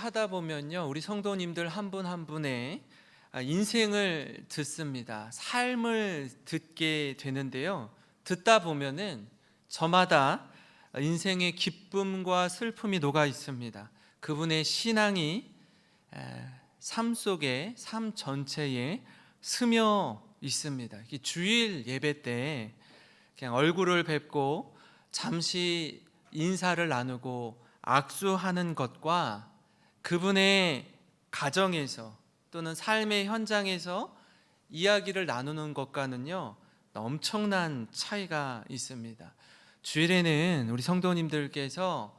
하다 보면요, 우리 성도님들 한 분 한 분의 인생을 듣습니다. 삶을 듣게 되는데요, 듣다 보면은 저마다 인생의 기쁨과 슬픔이 녹아 있습니다. 그분의 신앙이 삶 속에, 삶 전체에 스며 있습니다. 주일 예배 때 그냥 얼굴을 뵙고 잠시 인사를 나누고 악수하는 것과 그분의 가정에서 또는 삶의 현장에서 이야기를 나누는 것과는요, 엄청난 차이가 있습니다. 주일에는 우리 성도님들께서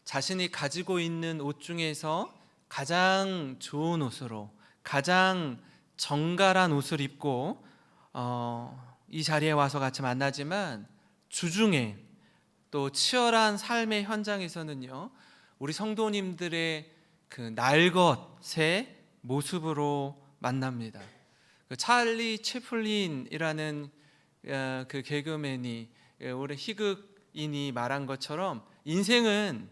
자신이 가지고 있는 옷 중에서 가장 좋은 옷으로, 가장 정갈한 옷을 입고 이 자리에 와서 같이 만나지만, 주중에 또 치열한 삶의 현장에서는요, 우리 성도님들의 그 날것의 모습으로 만납니다. 그 찰리 채플린이라는 그 개그맨이, 올해 희극인이 말한 것처럼 인생은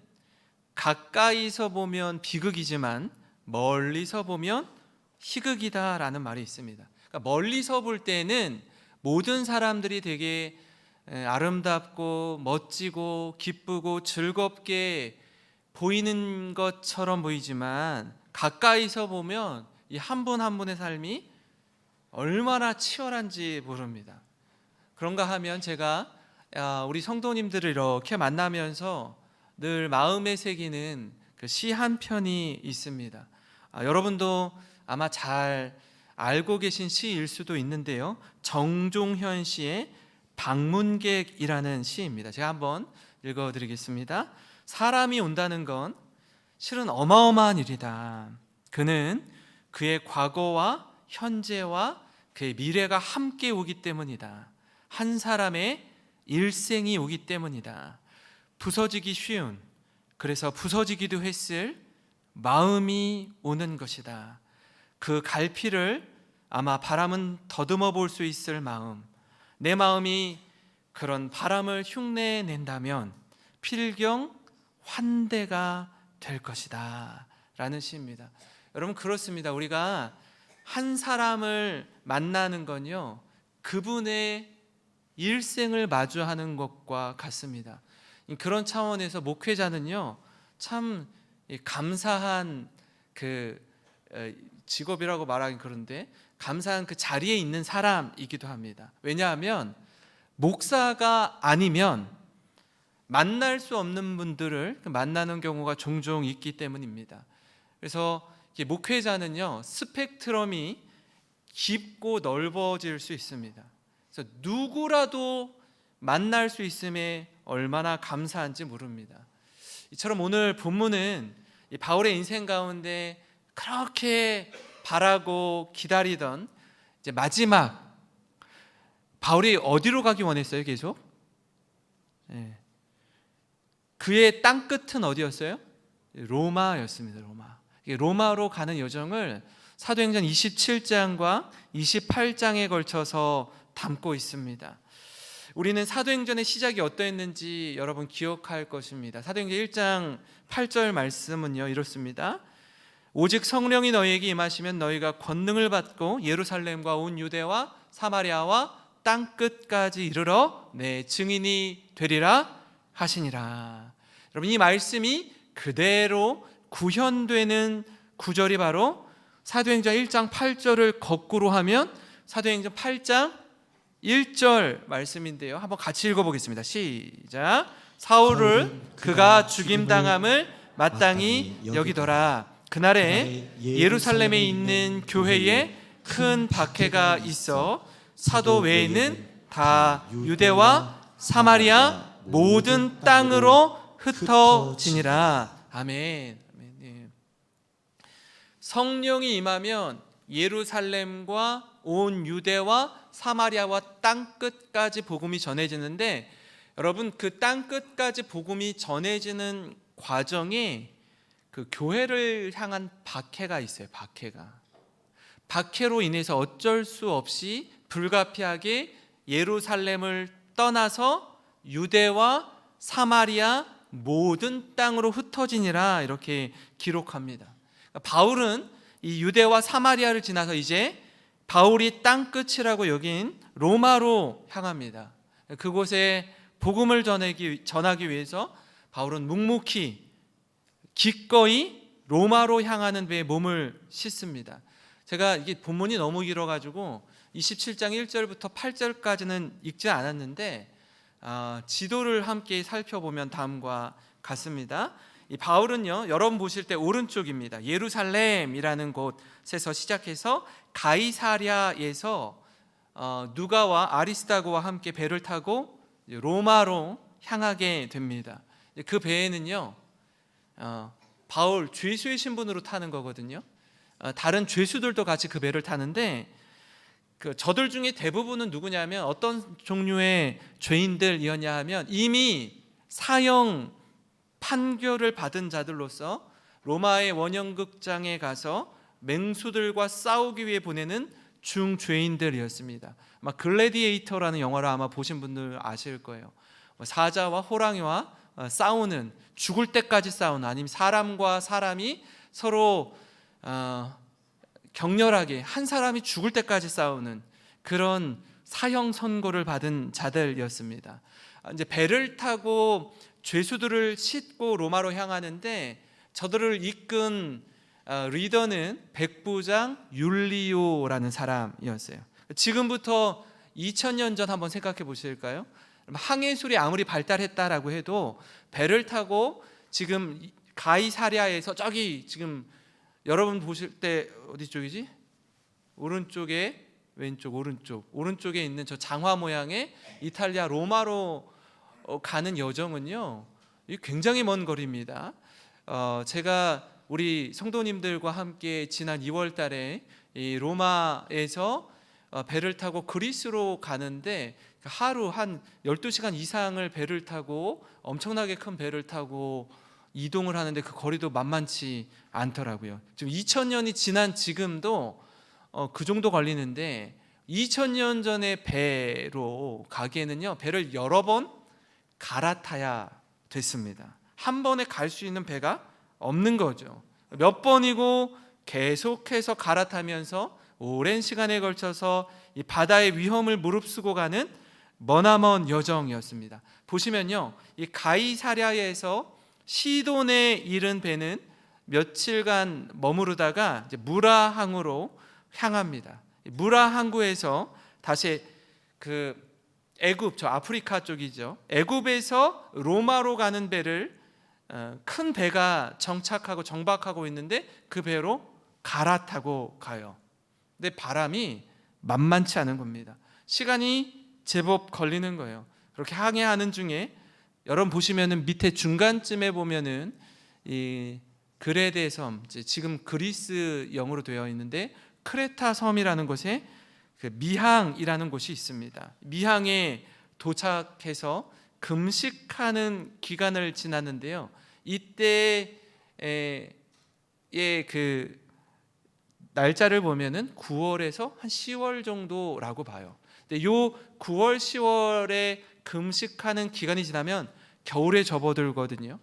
가까이서 보면 비극이지만 멀리서 보면 희극이다라는 말이 있습니다. 그러니까 멀리서 볼 때는 모든 사람들이 되게 아름답고 멋지고 기쁘고 즐겁게 보이는 것처럼 보이지만, 가까이서 보면 이 한 분 한 분의 삶이 얼마나 치열한지 모릅니다. 그런가 하면 제가 우리 성도님들을 이렇게 만나면서 늘 마음에 새기는 그 시 한 편이 있습니다. 여러분도 아마 잘 알고 계신 시일 수도 있는데요, 정종현 씨의 방문객이라는 시입니다. 제가 한번 읽어드리겠습니다. 사람이 온다는 건 실은 어마어마한 일이다. 그는 그의 과거와 현재와 그의 미래가 함께 오기 때문이다. 한 사람의 일생이 오기 때문이다. 부서지기 쉬운, 그래서 부서지기도 했을 마음이 오는 것이다. 그 갈피를 아마 바람은 더듬어 볼 수 있을 마음, 내 마음이 그런 바람을 흉내낸다면 필경 환대가 될 것이다 라는 시입니다. 여러분, 그렇습니다. 우리가 한 사람을 만나는 건요, 그분의 일생을 마주하는 것과 같습니다. 그런 차원에서 목회자는요, 참 감사한 그 직업이라고 말하긴 그런데 감사한 그 자리에 있는 사람이기도 합니다. 왜냐하면 목사가 아니면 만날 수 없는 분들을 만나는 경우가 종종 있기 때문입니다. 그래서 목회자는요, 스펙트럼이 깊고 넓어질 수 있습니다. 그래서 누구라도 만날 수 있음에 얼마나 감사한지 모릅니다. 이처럼 오늘 본문은 바울의 인생 가운데 그렇게 바라고 기다리던 이제 마지막, 바울이 어디로 가기 원했어요? 계속 그의 땅 끝은 어디였어요? 로마였습니다. 로마로 가는 여정을 사도행전 27장과 28장에 걸쳐서 담고 있습니다. 우리는 사도행전의 시작이 어떠했는지 여러분 기억할 것입니다. 사도행전 1장 8절 말씀은요, 이렇습니다. 오직 성령이 너희에게 임하시면 너희가 권능을 받고 예루살렘과 온 유대와 사마리아와 땅 끝까지 이르러 내 증인이 되리라 하시니라. 여러분, 이 말씀이 그대로 구현되는 구절이 바로 사도행전 1장 8절을 거꾸로 하면 사도행전 8장 1절 말씀인데요, 한번 같이 읽어보겠습니다. 시작. 사울을 그가 죽임당함을 마땅히 여기더라. 그날에 예루살렘에 있는 교회에 큰 박해가 있어 사도 외에는 다 유대와 사마리아 모든 땅으로 흩어지니라. 아멘. 성령이 임하면 예루살렘과 온 유대와 사마리아와 땅 끝까지 복음이 전해지는데, 여러분, 그 땅 끝까지 복음이 전해지는 과정에 그 교회를 향한 박해가 있어요. 박해로 인해서 어쩔 수 없이 불가피하게 예루살렘을 떠나서 유대와 사마리아 모든 땅으로 흩어지니라 이렇게 기록합니다. 바울은 이 유대와 사마리아를 지나서 이제 바울이 땅끝이라고 여긴 로마로 향합니다. 그곳에 복음을 전하기 위해서 바울은 묵묵히 기꺼이 로마로 향하는 배에 몸을 싣습니다. 제가 이게 본문이 너무 길어가지고 27장 1절부터 8절까지는 읽지 않았는데 지도를 함께 살펴보면 다음과 같습니다. 이 바울은요, 여러분 보실 때 오른쪽입니다. 예루살렘이라는 곳에서 시작해서 가이사랴에서 누가와 아리스다고와 함께 배를 타고 로마로 향하게 됩니다. 그 배에는요, 바울 죄수의 신분으로 타는 거거든요. 다른 죄수들도 같이 그 배를 타는데 저들 중에 대부분은 누구냐면 어떤 종류의 죄인들이었냐 하면 이미 사형 판결을 받은 자들로서 로마의 원형극장에 가서 맹수들과 싸우기 위해 보내는 중죄인들이었습니다. 아마 글래디에이터라는 영화를 아마 보신 분들 아실 거예요. 사자와 호랑이와 싸우는, 죽을 때까지 싸우는, 아니면 사람과 사람이 서로 격렬하게 한 사람이 죽을 때까지 싸우는 그런 사형 선고를 받은 자들이었습니다. 이제 배를 타고 죄수들을 싣고 로마로 향하는데 저들을 이끈 리더는 백부장 율리오라는 사람이었어요. 지금부터 2000년 전 한번 생각해 보실까요? 항해술이 아무리 발달했다라고 해도 배를 타고 지금 가이사랴에서 저기 지금 여러분 보실 때 어디 쪽이지? 오른쪽에 왼쪽 오른쪽에 있는 저 장화 모양의 이탈리아 로마로 가는 여정은요, 굉장히 먼 거리입니다. 제가 우리 성도님들과 함께 지난 2월 달에 이 로마에서 배를 타고 그리스로 가는데 하루 한 12시간 이상을 배를 타고 엄청나게 큰 배를 타고 이동을 하는데 그 거리도 만만치 않더라고요. 지금 2000년이 지난 지금도 그 정도 걸리는데 2000년 전의 배로 가기에는요, 배를 여러 번 갈아타야 됐습니다. 한 번에 갈 수 있는 배가 없는 거죠. 몇 번이고 계속해서 갈아타면서 오랜 시간에 걸쳐서 이 바다의 위험을 무릅쓰고 가는 머나먼 여정이었습니다. 보시면요, 이 가이사랴에서 시돈에 이른 배는 며칠간 머무르다가 이제 무라항으로 향합니다. 무라 항구에서 다시 그 애굽, 저 아프리카 쪽이죠. 애굽에서 로마로 가는 배를 큰 배가 정착하고 정박하고 있는데 그 배로 갈아타고 가요. 근데 바람이 만만치 않은 겁니다. 시간이 제법 걸리는 거예요. 그렇게 항해하는 중에 여러분 보시면은 밑에 중간쯤에 보면은 이 그레데 섬, 지금 그리스 영어로 되어 있는데 크레타 섬이라는 곳에 그 미항이라는 곳이 있습니다. 미항에 도착해서 금식하는 기간을 지났는데요. 이때의 그 날짜를 보면은 9월에서 한 10월 정도라고 봐요. 근데 요 9월, 10월에 금식하는 기간이 지나면 겨울에 접어들거든요.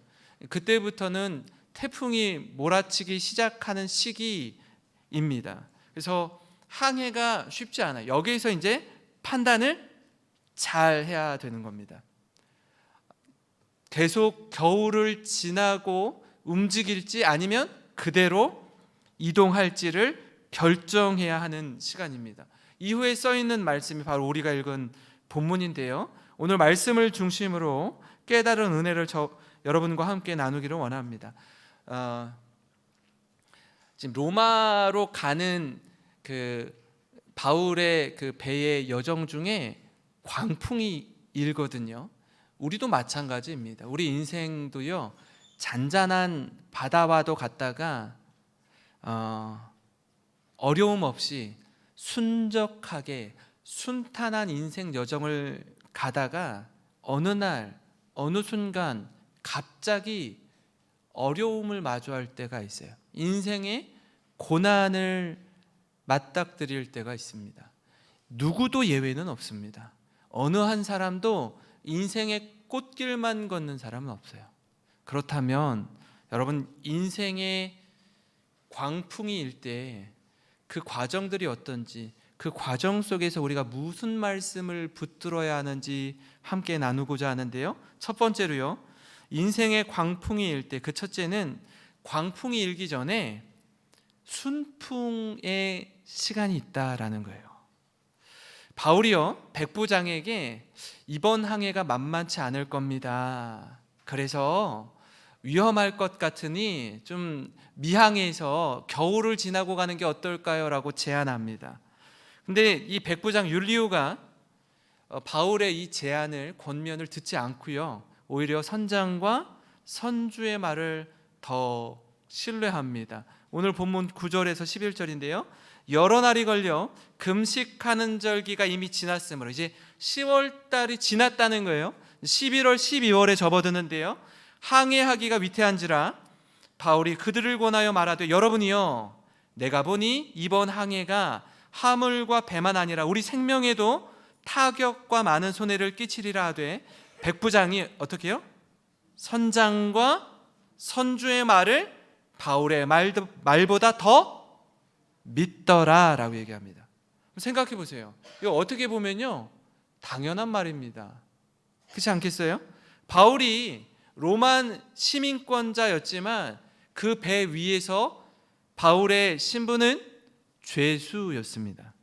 그때부터는 태풍이 몰아치기 시작하는 시기입니다. 그래서 항해가 쉽지 않아요. 여기에서 이제 판단을 잘 해야 되는 겁니다. 계속 겨울을 지나고 움직일지 아니면 그대로 이동할지를 결정해야 하는 시간입니다. 이후에 써 있는 말씀이 바로 우리가 읽은 본문인데요. 오늘 말씀을 중심으로 깨달은 은혜를 여러분과 함께 나누기를 원합니다. 지금 로마로 가는 그 바울의 그 배의 여정 중에 광풍이 일거든요. 우리도 마찬가지입니다. 우리 인생도요, 잔잔한 바다와도 갔다가 어려움 없이 순적하게 순탄한 인생 여정을 가다가 어느 날 어느 순간 갑자기 어려움을 마주할 때가 있어요. 인생의 고난을 맞닥뜨릴 때가 있습니다. 누구도 예외는 없습니다. 어느 한 사람도 인생의 꽃길만 걷는 사람은 없어요. 그렇다면 여러분, 인생의 광풍이 일 때 그 과정들이 어떤지, 그 과정 속에서 우리가 무슨 말씀을 붙들어야 하는지 함께 나누고자 하는데요. 첫 번째로요, 인생의 광풍이 일 때 그 첫째는 광풍이 일기 전에 순풍의 시간이 있다라는 거예요. 바울이요, 백부장에게 이번 항해가 만만치 않을 겁니다. 그래서 위험할 것 같으니 좀 미항에서 겨울을 지나고 가는 게 어떨까요? 라고 제안합니다. 근데 이 백부장 율리오가 바울의 이 제안을, 권면을 듣지 않고요, 오히려 선장과 선주의 말을 더 신뢰합니다. 오늘 본문 9절에서 11절인데요. 여러 날이 걸려 금식하는 절기가 이미 지났으므로, 이제 10월 달이 지났다는 거예요. 11월, 12월에 접어드는데요. 항해하기가 위태한지라 바울이 그들을 권하여 말하되, 여러분이요, 내가 보니 이번 항해가 하물과 배만 아니라 우리 생명에도 타격과 많은 손해를 끼치리라 하되, 백부장이 어떻게 해요? 선장과 선주의 말을 바울의 말보다 더 믿더라 라고 얘기합니다. 생각해 보세요. 이거 어떻게 보면요, 당연한 말입니다. 그렇지 않겠어요? 바울이 로만 시민권자였지만 그 배 위에서 바울의 신분은 죄수였습니다.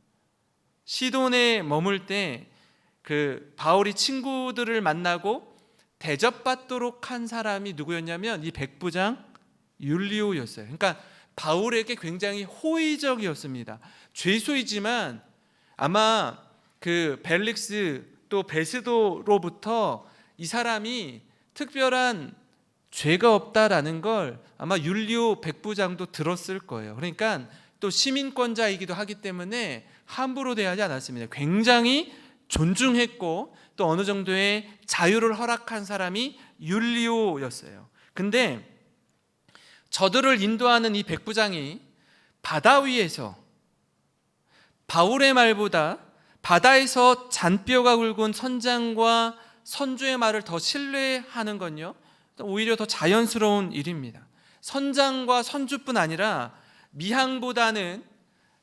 시돈에 머물 때 그 바울이 친구들을 만나고 대접받도록 한 사람이 누구였냐면 이 백부장 율리오였어요. 그러니까 바울에게 굉장히 호의적이었습니다. 죄수이지만 아마 그 벨릭스 또 베스도로부터 이 사람이 특별한 죄가 없다라는 걸 아마 율리오 백부장도 들었을 거예요. 그러니까 또 시민권자이기도 하기 때문에 함부로 대하지 않았습니다. 굉장히 존중했고 또 어느 정도의 자유를 허락한 사람이 율리오였어요. 근데 저들을 인도하는 이 백부장이 바다 위에서 바울의 말보다 바다에서 잔뼈가 굵은 선장과 선주의 말을 더 신뢰하는 건요, 오히려 더 자연스러운 일입니다. 선장과 선주뿐 아니라 미항보다는,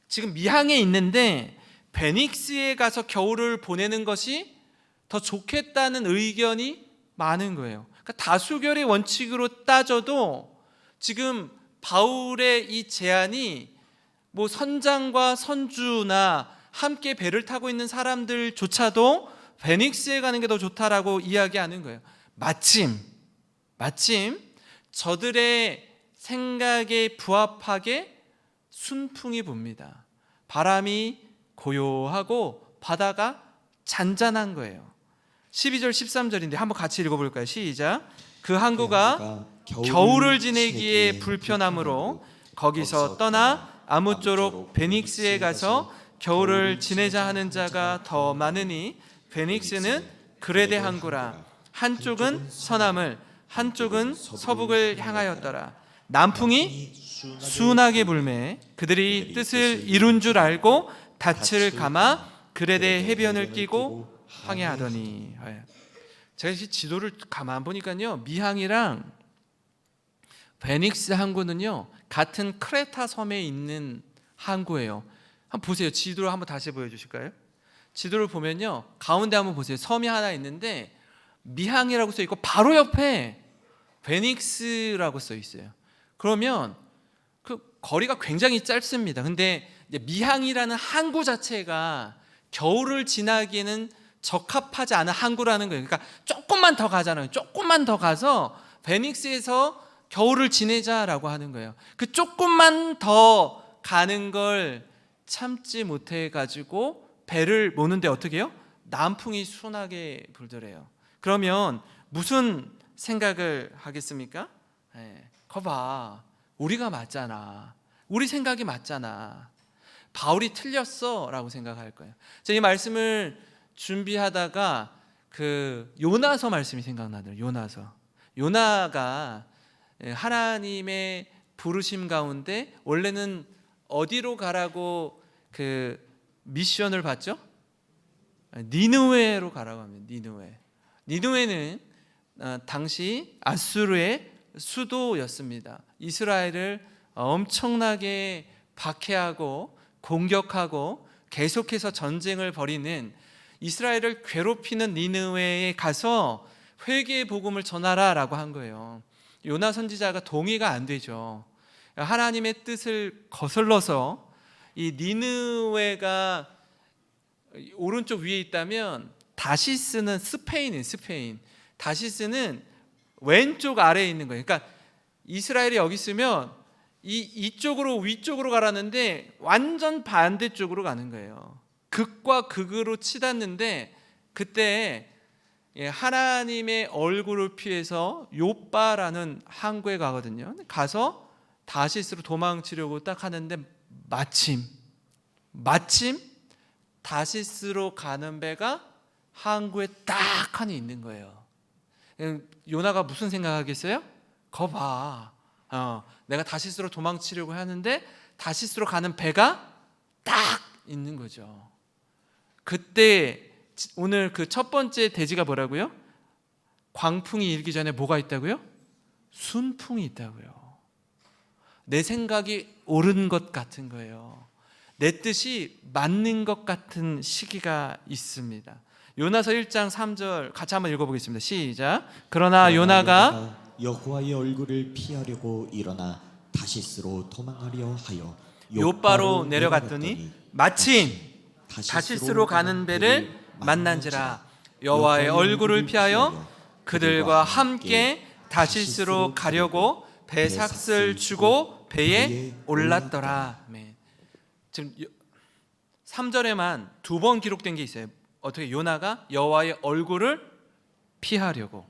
지금 미항에 있는데 베닉스에 가서 겨울을 보내는 것이 더 좋겠다는 의견이 많은 거예요. 그러니까 다수결의 원칙으로 따져도 지금 바울의 이 제안이 뭐 선장과 선주나 함께 배를 타고 있는 사람들조차도 베닉스에 가는 게 더 좋다라고 이야기하는 거예요. 마침 저들의 생각에 부합하게 순풍이 붑니다. 바람이 고요하고 바다가 잔잔한 거예요. 12절 13절인데 한번 같이 읽어볼까요? 시작. 그 항구가 겨울을 지내기에 불편하므로 거기서 떠나 아무쪼록 베닉스에 가서 겨울을 지내자 하는 자가 더 많으니, 베닉스는 그레데 항구라. 한쪽은 서남을, 한쪽은 서북을 향하였더라. 남풍이 순하게 불매 그들이 뜻을 이룬 줄 알고 닻을 감아 그레데 해변을 끼고 항해하더니. 제가 지도를 가만 보니까요, 미항이랑 베닉스 항구는요 같은 크레타 섬에 있는 항구예요. 한번 보세요. 지도를 한번 다시 보여주실까요? 지도를 보면요, 가운데 한번 보세요. 섬이 하나 있는데 미항이라고 써 있고 바로 옆에 베닉스라고 써 있어요. 그러면 그 거리가 굉장히 짧습니다. 근데 이제 미항이라는 항구 자체가 겨울을 지나기에는 적합하지 않은 항구라는 거예요. 그러니까 조금만 더 가잖아요. 조금만 더 가서 베닉스에서 겨울을 지내자라고 하는 거예요. 그 조금만 더 가는 걸 참지 못해 가지고 배를 모는데 어떻게 해요? 남풍이 순하게 불더래요. 그러면 무슨 생각을 하겠습니까? 거봐, 우리가 맞잖아. 우리 생각이 맞잖아. 바울이 틀렸어 라고 생각할 거예요. 제가 이 말씀을 준비하다가 그 요나서 말씀이 생각나더라고요. 요나가 하나님의 부르심 가운데 원래는 어디로 가라고 그 미션을 받죠? 니느웨로 가라고 합니다. 니느웨는 당시 아수르의 수도였습니다. 이스라엘을 엄청나게 박해하고 공격하고 계속해서 전쟁을 벌이는, 이스라엘을 괴롭히는 니느웨에 가서 회개의 복음을 전하라라고 한 거예요. 요나 선지자가 동의가 안 되죠. 하나님의 뜻을 거슬러서 이 니느웨가 오른쪽 위에 있다면 다시스는 스페인이에요. 스페인. 다시스는 왼쪽 아래에 있는 거예요. 그러니까 이스라엘이 여기 있으면 이쪽으로 위쪽으로 가라는데 완전 반대쪽으로 가는 거예요. 극과 극으로 치닫는데, 그때 하나님의 얼굴을 피해서 요빠라는 항구에 가거든요. 가서 다시스로 도망치려고 딱 하는데 마침 다시스로 가는 배가 항구에 딱 하나 있는 거예요. 요나가 무슨 생각하겠어요? 거봐, 내가 다시스로 도망치려고 하는데 다시스로 가는 배가 딱 있는 거죠. 그때 오늘 그 첫 번째 대지가 뭐라고요? 광풍이 일기 전에 뭐가 있다고요? 순풍이 있다고요. 내 생각이 옳은 것 같은 거예요. 내 뜻이 맞는 것 같은 시기가 있습니다. 요나서 1장 3절 같이 한번 읽어보겠습니다. 시작. 그러나 요나가 여호와의 얼굴을 피하려고 일어나 다시스로 도망하려 하여 요바로 내려갔더니 마침 다시스로 가는 배를 만난지라. 여호와의 얼굴을 피하여 그들과 함께 다시스로 가려고 배삭을 주고 배에 올랐더라. 지금 3절에만 2번 기록된 게 있어요. 어떻게? 요나가 여호와의 얼굴을 피하려고,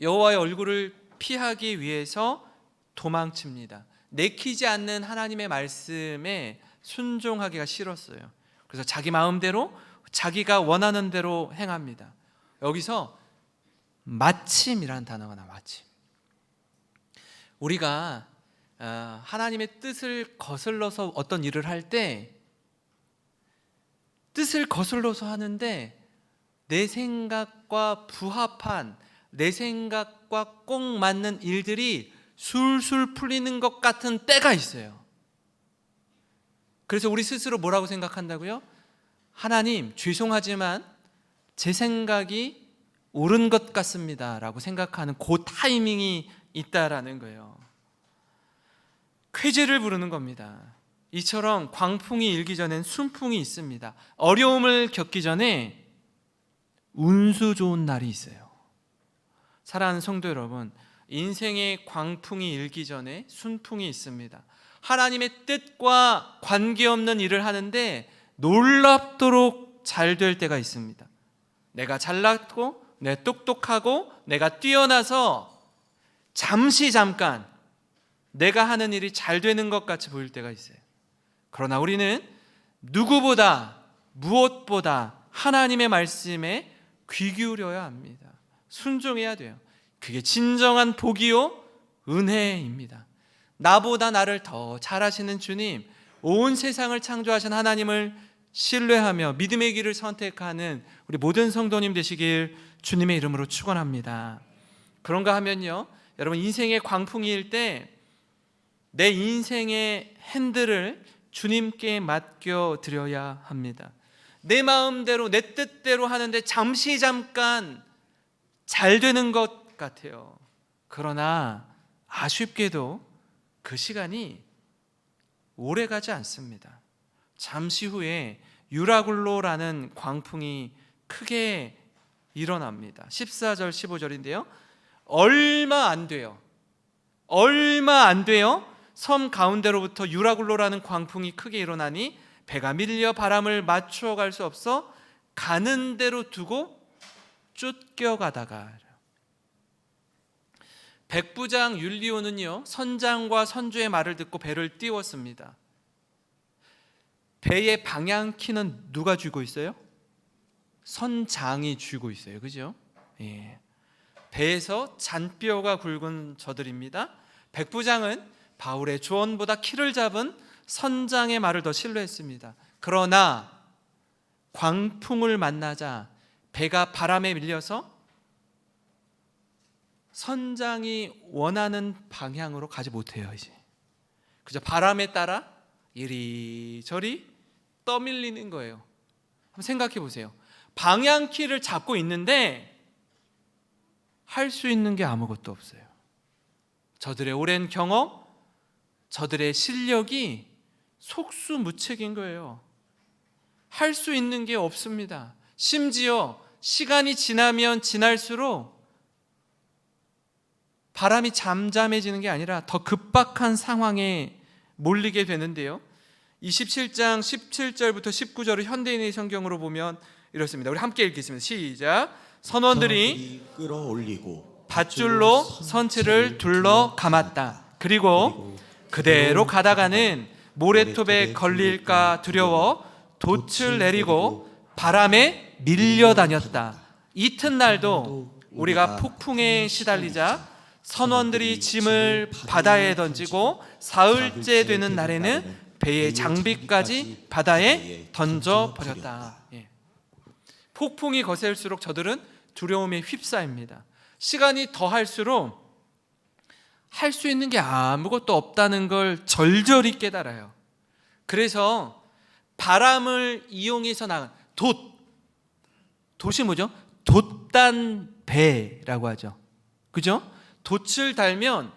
여호와의 얼굴을 피하기 위해서 도망칩니다. 내키지 않는 하나님의 말씀에 순종하기가 싫었어요. 그래서 자기 마음대로 자기가 원하는 대로 행합니다. 여기서 마침이라는 단어가 나와요. 마침. 우리가 하나님의 뜻을 거슬러서 어떤 일을 할 때, 뜻을 거슬러서 하는데 내 생각과 부합한, 내 생각과 꼭 맞는 일들이 술술 풀리는 것 같은 때가 있어요. 그래서 우리 스스로 뭐라고 생각한다고요? 하나님, 죄송하지만 제 생각이 옳은 것 같습니다 라고 생각하는 그 타이밍이 있다라는 거예요. 쾌재를 부르는 겁니다. 이처럼 광풍이 일기 전엔 순풍이 있습니다. 어려움을 겪기 전에 운수 좋은 날이 있어요. 사랑하는 성도 여러분, 인생의 광풍이 일기 전에 순풍이 있습니다. 하나님의 뜻과 관계없는 일을 하는데 놀랍도록 잘 될 때가 있습니다. 내가 잘났고, 내가 똑똑하고, 내가 뛰어나서 잠깐 내가 하는 일이 잘 되는 것 같이 보일 때가 있어요. 그러나 우리는 누구보다, 무엇보다 하나님의 말씀에 귀 기울여야 합니다. 순종해야 돼요. 그게 진정한 복이요 은혜입니다. 나보다 나를 더 잘하시는 주님, 온 세상을 창조하신 하나님을 신뢰하며 믿음의 길을 선택하는 우리 모든 성도님 되시길 주님의 이름으로 축원합니다. 그런가 하면요, 여러분, 인생의 광풍이 일 때 내 인생의 핸들을 주님께 맡겨 드려야 합니다. 내 마음대로, 내 뜻대로 하는데 잠깐 잘 되는 것 같아요. 그러나 아쉽게도 그 시간이 오래 가지 않습니다. 잠시 후에 유라굴로라는 광풍이 크게 일어납니다. 14절 15절인데요 얼마 안 돼요. 섬 가운데로부터 유라굴로라는 광풍이 크게 일어나니 배가 밀려 바람을 맞추어 갈 수 없어 가는 대로 두고 쫓겨가다가, 백부장 율리오는요 선장과 선주의 말을 듣고 배를 띄웠습니다. 배의 방향키는 누가 쥐고 있어요? 선장이 쥐고 있어요. 그죠? 예. 배에서 잔뼈가 굵은 저들입니다. 백부장은 바울의 조언보다 키를 잡은 선장의 말을 더 신뢰했습니다. 그러나 광풍을 만나자 배가 바람에 밀려서 선장이 원하는 방향으로 가지 못해요. 이제 그저 바람에 따라 이리저리 떠밀리는 거예요. 한번 생각해 보세요. 방향키를 잡고 있는데 할 수 있는 게 아무것도 없어요. 저들의 오랜 경험, 저들의 실력이 속수무책인 거예요. 할 수 있는 게 없습니다. 심지어 시간이 지나면 지날수록 바람이 잠잠해지는 게 아니라 더 급박한 상황에 몰리게 되는데요. 27장 17절부터 19절을 현대인의 성경으로 보면 이렇습니다. 우리 함께 읽겠습니다. 시작. 선원들이 끌어올리고 밧줄로 선체를 둘러 감았다. 그리고 그대로 가다가는 모래톱에 걸릴까 두려워 돛을 내리고 바람에 밀려다녔다. 이튿날도 우리가 폭풍에 시달리자 선원들이 짐을 바다에 던지고 사흘째 되는 날에는 배의 장비까지 바다에 던져버렸다. 폭풍이 거셀수록 저들은 두려움에 휩싸입니다. 시간이 더할수록 할 수 있는 게 아무것도 없다는 걸 절절히 깨달아요. 그래서 바람을 이용해서 나간 돛이 뭐죠? 돛단 배라고 하죠. 그죠? 돛을 달면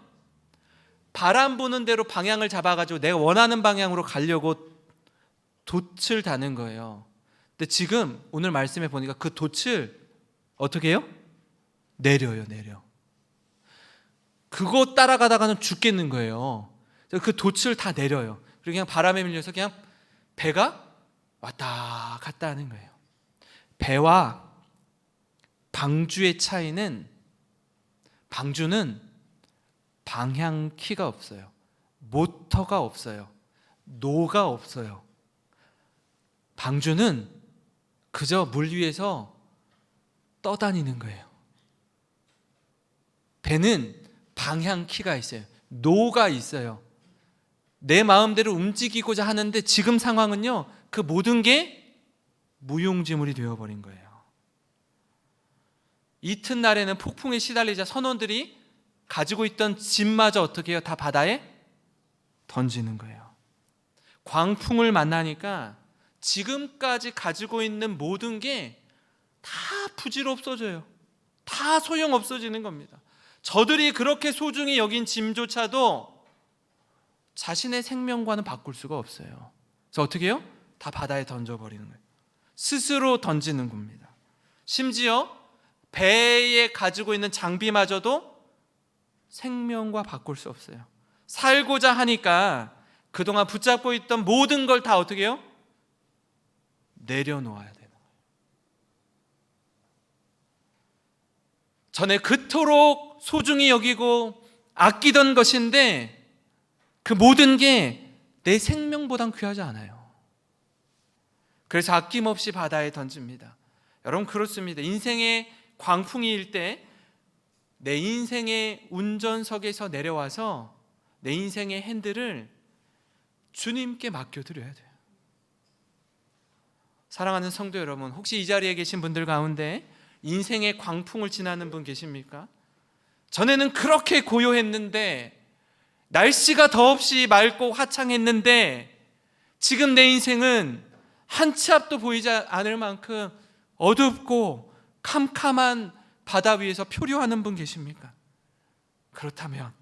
바람 부는 대로 방향을 잡아가지고 내가 원하는 방향으로 가려고 돛을 다는 거예요. 근데 지금 오늘 말씀해 보니까 그 돛을 어떻게 해요? 내려. 그거 따라가다가는 죽겠는 거예요. 그 돛을 다 내려요. 그리고 그냥 바람에 밀려서 그냥 배가 왔다 갔다 하는 거예요. 배와 방주의 차이는, 방주는 방향키가 없어요. 모터가 없어요. 노가 없어요. 방주는 그저 물 위에서 떠다니는 거예요. 배는 방향키가 있어요. 노가 있어요. 내 마음대로 움직이고자 하는데 지금 상황은요, 그 모든 게 무용지물이 되어버린 거예요. 이튿날에는 폭풍에 시달리자 선원들이 가지고 있던 짐마저 어떻게 해요? 다 바다에 던지는 거예요. 광풍을 만나니까 지금까지 가지고 있는 모든 게 다 부질없어져요. 다 소용없어지는 겁니다. 저들이 그렇게 소중히 여긴 짐조차도 자신의 생명과는 바꿀 수가 없어요. 그래서 어떻게 해요? 다 바다에 던져버리는 거예요. 스스로 던지는 겁니다. 심지어 배에 가지고 있는 장비마저도 생명과 바꿀 수 없어요. 살고자 하니까 그동안 붙잡고 있던 모든 걸 다 어떻게 해요? 내려놓아야 되는 거예요. 전에 그토록 소중히 여기고 아끼던 것인데 그 모든 게 내 생명보단 귀하지 않아요. 그래서 아낌없이 바다에 던집니다. 여러분 그렇습니다. 인생의 광풍이 일 때 내 인생의 운전석에서 내려와서 내 인생의 핸들을 주님께 맡겨드려야 돼요. 사랑하는 성도 여러분, 혹시 이 자리에 계신 분들 가운데 인생의 광풍을 지나는 분 계십니까? 전에는 그렇게 고요했는데, 날씨가 더없이 맑고 화창했는데 지금 내 인생은 한 치 앞도 보이지 않을 만큼 어둡고 캄캄한 바다 위에서 표류하는 분 계십니까? 그렇다면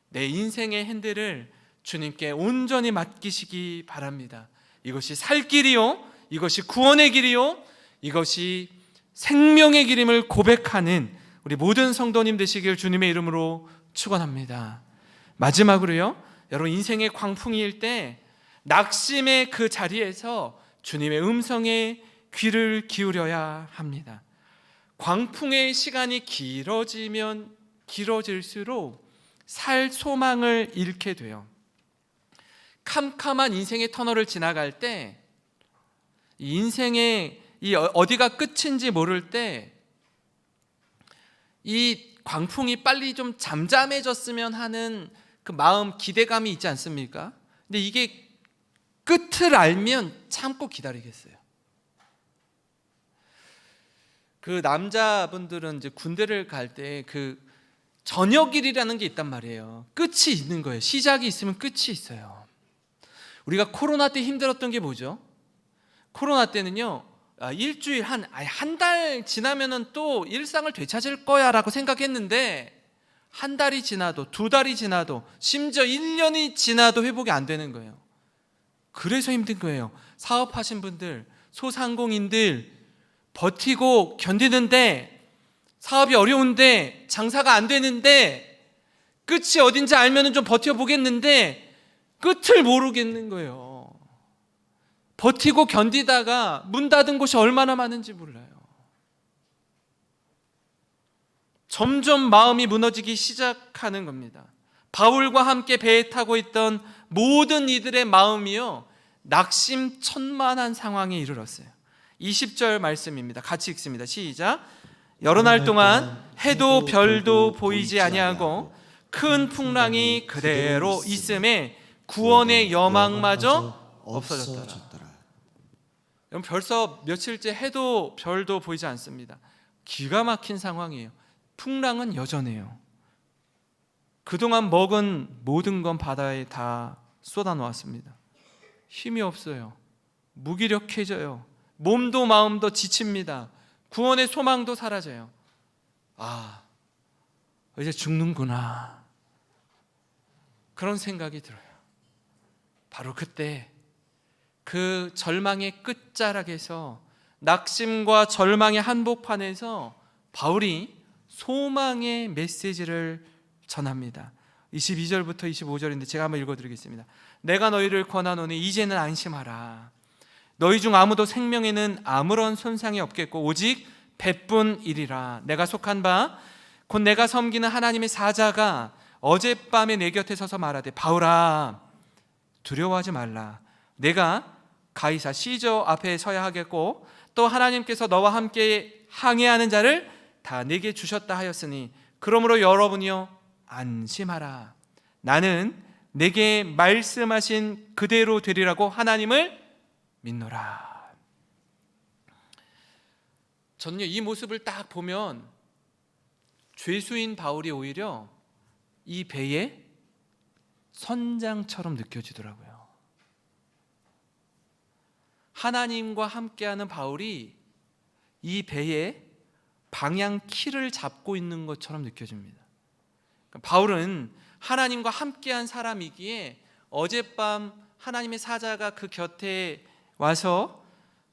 내 인생의 핸들을 주님께 온전히 맡기시기 바랍니다. 이것이 살 길이요, 이것이 구원의 길이요, 이것이 생명의 길임을 고백하는 우리 모든 성도님 되시길 주님의 이름으로 축원합니다. 마지막으로요, 여러분 인생의 광풍일 때 낙심의 그 자리에서 주님의 음성에 귀를 기울여야 합니다. 광풍의 시간이 길어지면 길어질수록 살 소망을 잃게 돼요. 캄캄한 인생의 터널을 지나갈 때, 인생의 이 어디가 끝인지 모를 때 이 광풍이 빨리 좀 잠잠해졌으면 하는 그 마음, 기대감이 있지 않습니까? 근데 이게 끝을 알면 참고 기다리겠어요. 그 남자분들은 이제 군대를 갈 때 그 저녁일이라는 게 있단 말이에요. 끝이 있는 거예요. 시작이 있으면 끝이 있어요. 우리가 코로나 때 힘들었던 게 뭐죠? 코로나 때는요, 일주일 한 달 지나면은 또 일상을 되찾을 거야 라고 생각했는데, 한 달이 지나도, 두 달이 지나도, 심지어 1년이 지나도 회복이 안 되는 거예요. 그래서 힘든 거예요. 사업하신 분들, 소상공인들 버티고 견디는데, 사업이 어려운데, 장사가 안 되는데, 끝이 어딘지 알면 좀 버텨보겠는데 끝을 모르겠는 거예요. 버티고 견디다가 문 닫은 곳이 얼마나 많은지 몰라요. 점점 마음이 무너지기 시작하는 겁니다. 바울과 함께 배에 타고 있던 모든 이들의 마음이요, 낙심천만한 상황에 이르렀어요. 20절 말씀입니다. 같이 읽습니다. 시작. 여러 날 동안 해도 별도 보이지 아니하고 큰 풍랑이 그대로 있음에 구원의 여망마저 없어졌더라. 여러분, 벌써 며칠째 해도 별도 보이지 않습니다. 기가 막힌 상황이에요. 풍랑은 여전해요. 그동안 먹은 모든 건 바다에 다 쏟아놓았습니다. 힘이 없어요. 무기력해져요. 몸도 마음도 지칩니다. 구원의 소망도 사라져요. 이제 죽는구나, 그런 생각이 들어요. 바로 그때 그 절망의 끝자락에서, 낙심과 절망의 한복판에서 바울이 소망의 메시지를 전합니다. 22절부터 25절인데 제가 한번 읽어드리겠습니다. 내가 너희를 권하노니 이제는 안심하라. 너희 중 아무도 생명에는 아무런 손상이 없겠고 오직 배뿐이리라. 내가 속한 바 곧 내가 섬기는 하나님의 사자가 어젯밤에 내 곁에 서서 말하되, 바울아 두려워하지 말라. 내가 가이사 시저 앞에 서야 하겠고 또 하나님께서 너와 함께 항해하는 자를 다 내게 주셨다 하였으니 그러므로 여러분이여 안심하라. 나는 내게 말씀하신 그대로 되리라고 하나님을 믿노라. 저는요, 이 모습을 딱 보면 죄수인 바울이 오히려 이 배의 선장처럼 느껴지더라고요. 하나님과 함께하는 바울이 이 배의 방향 키를 잡고 있는 것처럼 느껴집니다. 바울은 하나님과 함께한 사람이기에 어젯밤 하나님의 사자가 그 곁에 와서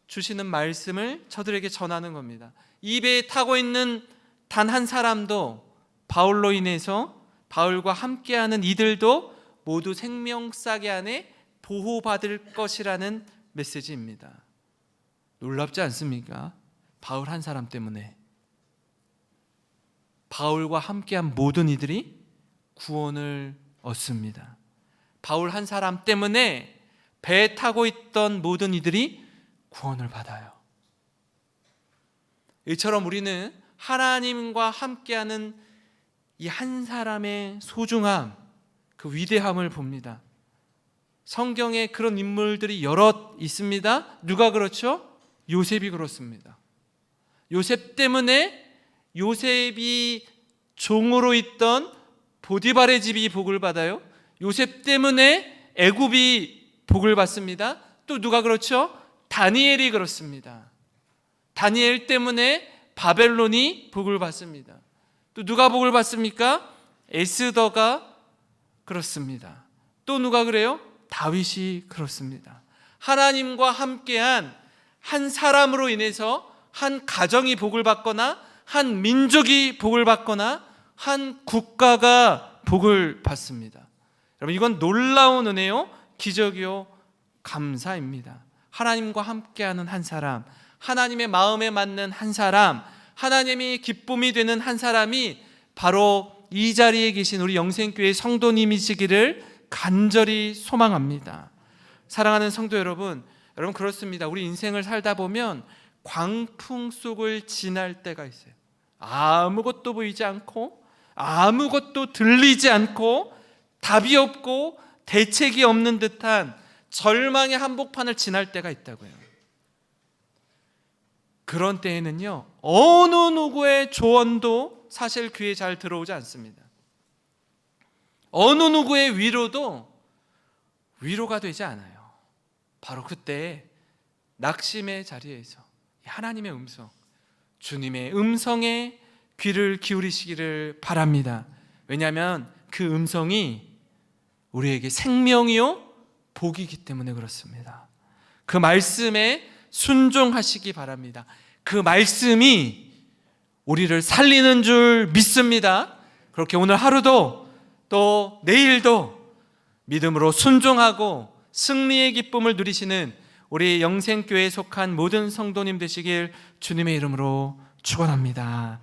주시는 말씀을 저들에게 전하는 겁니다. 이 배에 타고 있는 단 한 사람도, 바울로 인해서 바울과 함께하는 이들도 모두 생명싸개 안에 보호받을 것이라는 메시지입니다. 놀랍지 않습니까? 바울 한 사람 때문에 바울과 함께한 모든 이들이 구원을 얻습니다. 바울 한 사람 때문에 배에 타고 있던 모든 이들이 구원을 받아요. 이처럼 우리는 하나님과 함께하는 이 한 사람의 소중함, 그 위대함을 봅니다. 성경에 그런 인물들이 여럿 있습니다. 누가 그렇죠? 요셉이 그렇습니다. 요셉 때문에 요셉이 종으로 있던 보디발의 집이 복을 받아요. 요셉 때문에 애굽이 복을 받습니다. 또 누가 그렇죠? 다니엘이 그렇습니다. 다니엘 때문에 바벨론이 복을 받습니다. 또 누가 복을 받습니까? 에스더가 그렇습니다. 또 누가 그래요? 다윗이 그렇습니다. 하나님과 함께한 한 사람으로 인해서 한 가정이 복을 받거나 한 민족이 복을 받거나 한 국가가 복을 받습니다. 여러분, 이건 놀라운 은혜요, 기적이요, 감사입니다. 하나님과 함께하는 한 사람, 하나님의 마음에 맞는 한 사람, 하나님이 기쁨이 되는 한 사람이 바로 이 자리에 계신 우리 영생교회 성도님이시기를 간절히 소망합니다. 사랑하는 성도 여러분, 여러분 그렇습니다. 우리 인생을 살다 보면 광풍 속을 지날 때가 있어요. 아무것도 보이지 않고 아무것도 들리지 않고 답이 없고 대책이 없는 듯한 절망의 한복판을 지날 때가 있다고요. 그런 때에는요, 어느 누구의 조언도 사실 귀에 잘 들어오지 않습니다. 어느 누구의 위로도 위로가 되지 않아요. 바로 그때 낙심의 자리에서 하나님의 음성, 주님의 음성에 귀를 기울이시기를 바랍니다. 왜냐하면 그 음성이 우리에게 생명이요 복이기 때문에 그렇습니다. 그 말씀에 순종하시기 바랍니다. 그 말씀이 우리를 살리는 줄 믿습니다. 그렇게 오늘 하루도 또 내일도 믿음으로 순종하고 승리의 기쁨을 누리시는 우리 영생교회에 속한 모든 성도님 되시길 주님의 이름으로 축원합니다.